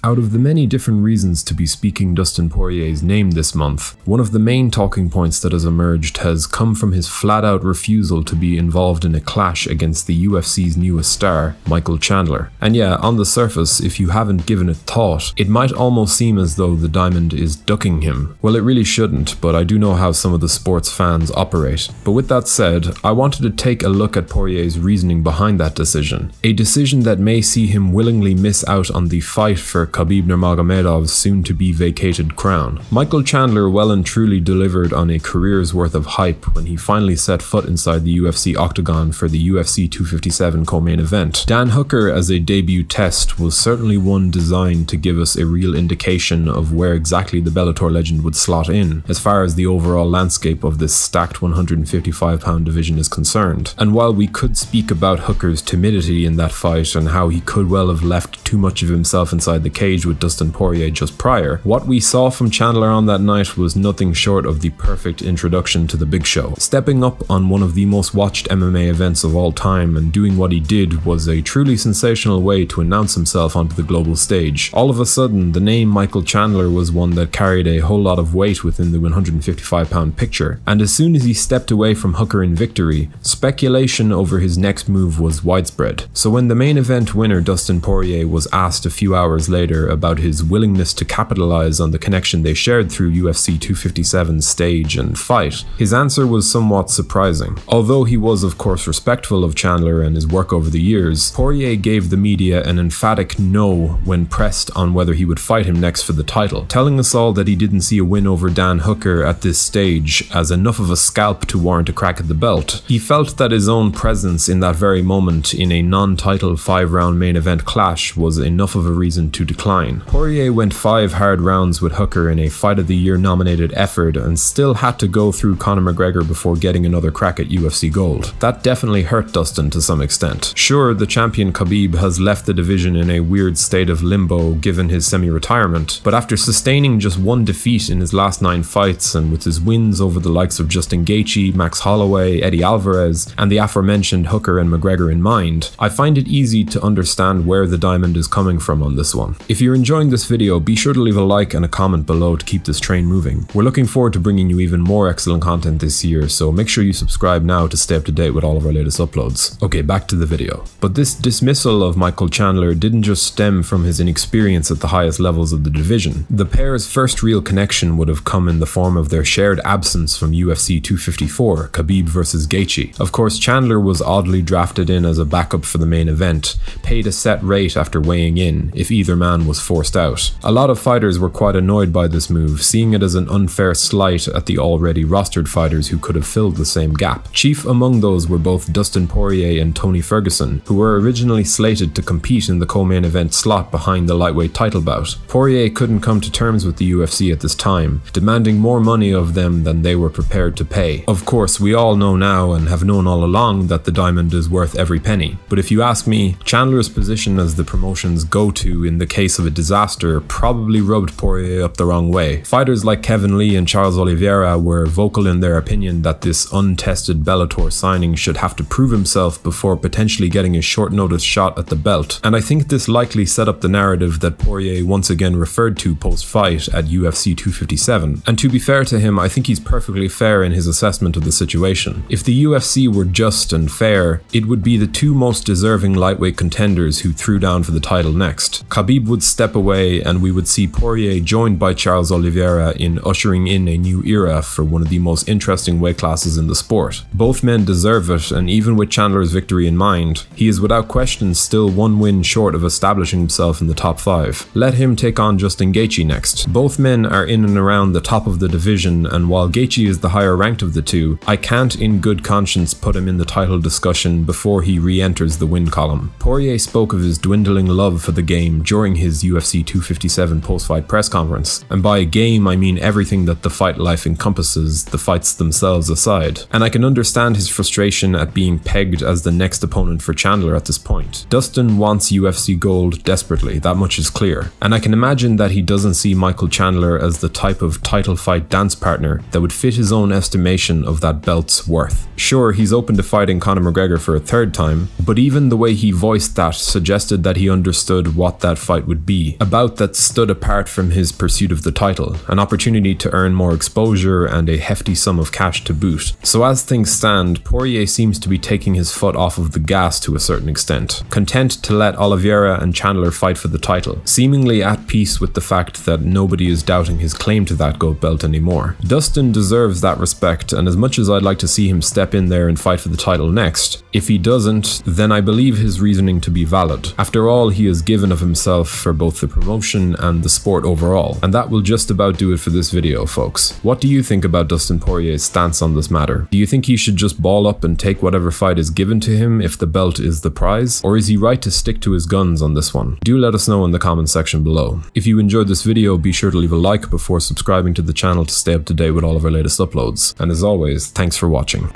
Out of the many different reasons to be speaking Dustin Poirier's name this month, one of the main talking points that has emerged has come from his flat-out refusal to be involved in a clash against the UFC's newest star, Michael Chandler. And yeah, on the surface, if you haven't given it thought, it might almost seem as though the Diamond is ducking him. Well, it really shouldn't, but I do know how some of the sports fans operate. But with that said, I wanted to take a look at Poirier's reasoning behind that decision. A decision that may see him willingly miss out on the fight for Khabib Nurmagomedov's soon-to-be-vacated crown. Michael Chandler well and truly delivered on a career's worth of hype when he finally set foot inside the UFC octagon for the UFC 257 co-main event. Dan Hooker as a debut test was certainly one designed to give us a real indication of where exactly the Bellator legend would slot in, as far as the overall landscape of this stacked 155-pound division is concerned. And while we could speak about Hooker's timidity in that fight and how he could well have left too much of himself inside the cage with Dustin Poirier just prior, what we saw from Chandler on that night was nothing short of the perfect introduction to the big show. Stepping up on one of the most watched MMA events of all time and doing what he did was a truly sensational way to announce himself onto the global stage. All of a sudden, the name Michael Chandler was one that carried a whole lot of weight within the 155-pound picture, and as soon as he stepped away from Hooker in victory, speculation over his next move was widespread. So when the main event winner Dustin Poirier was asked a few hours later about his willingness to capitalize on the connection they shared through UFC 257's stage and fight, his answer was somewhat surprising. Although he was of course respectful of Chandler and his work over the years, Poirier gave the media an emphatic no when pressed on whether he would fight him next for the title, telling us all that he didn't see a win over Dan Hooker at this stage as enough of a scalp to warrant a crack at the belt. He felt that his own presence in that very moment in a non-title 5-round main event clash was enough of a reason to decline. Poirier went 5 hard rounds with Hooker in a Fight of the Year nominated effort and still had to go through Conor McGregor before getting another crack at UFC gold. That definitely hurt Dustin to some extent. Sure, the champion Khabib has left the division in a weird state of limbo given his semi-retirement, but after sustaining just one defeat in his last 9 fights and with his wins over the likes of Justin Gaethje, Max Holloway, Eddie Alvarez, and the aforementioned Hooker and McGregor in mind, I find it easy to understand where the Diamond is coming from on this one. If you're enjoying this video, be sure to leave a like and a comment below to keep this train moving. We're looking forward to bringing you even more excellent content this year, so make sure you subscribe now to stay up to date with all of our latest uploads. Okay, back to the video. But this dismissal of Michael Chandler didn't just stem from his inexperience at the highest levels of the division. The pair's first real connection would have come in the form of their shared absence from UFC 254, Khabib vs Gaethje. Of course, Chandler was oddly drafted in as a backup for the main event, paid a set rate after weighing in if either man was forced out. A lot of fighters were quite annoyed by this move, seeing it as an unfair slight at the already rostered fighters who could have filled the same gap. Chief among those were both Dustin Poirier and Tony Ferguson, who were originally slated to compete in the co-main event slot behind the lightweight title bout. Poirier couldn't come to terms with the UFC at this time, demanding more money of them than they were prepared to pay. Of course, we all know now and have known all along that the Diamond is worth every penny, but if you ask me, Chandler's position as the promotion's go-to in the case of a disaster probably rubbed Poirier up the wrong way. Fighters like Kevin Lee and Charles Oliveira were vocal in their opinion that this untested Bellator signing should have to prove himself before potentially getting a short-notice shot at the belt, and I think this likely set up the narrative that Poirier once again referred to post-fight at UFC 257. And to be fair to him, I think he's perfectly fair in his assessment of the situation. If the UFC were just and fair, it would be the two most deserving lightweight contenders who threw down for the title next. Khabib would step away and we would see Poirier joined by Charles Oliveira in ushering in a new era for one of the most interesting weight classes in the sport. Both men deserve it, and even with Chandler's victory in mind, he is without question still one win short of establishing himself in the top 5. Let him take on Justin Gaethje next. Both men are in and around the top of the division, and while Gaethje is the higher ranked of the two, I can't in good conscience put him in the title discussion before he re-enters the win column. Poirier spoke of his dwindling love for the game during his UFC 257 post-fight press conference, and by game I mean everything that the fight life encompasses, the fights themselves aside. And I can understand his frustration at being pegged as the next opponent for Chandler at this point. Dustin wants UFC gold desperately, that much is clear, and I can imagine that he doesn't see Michael Chandler as the type of title fight dance partner that would fit his own estimation of that belt's worth. Sure, he's open to fighting Conor McGregor for a 3rd time, but even the way he voiced that suggested that he understood what that fight would would be, a bout that stood apart from his pursuit of the title, an opportunity to earn more exposure and a hefty sum of cash to boot. So as things stand, Poirier seems to be taking his foot off of the gas to a certain extent, content to let Oliveira and Chandler fight for the title, seemingly at peace with the fact that nobody is doubting his claim to that GOAT belt anymore. Dustin deserves that respect, and as much as I'd like to see him step in there and fight for the title next, if he doesn't, then I believe his reasoning to be valid. After all, he has given of himself for both the promotion and the sport overall. And that will just about do it for this video, folks. What do you think about Dustin Poirier's stance on this matter? Do you think he should just ball up and take whatever fight is given to him if the belt is the prize? Or is he right to stick to his guns on this one? Do let us know in the comment section below. If you enjoyed this video, be sure to leave a like before subscribing to the channel to stay up to date with all of our latest uploads. And as always, thanks for watching.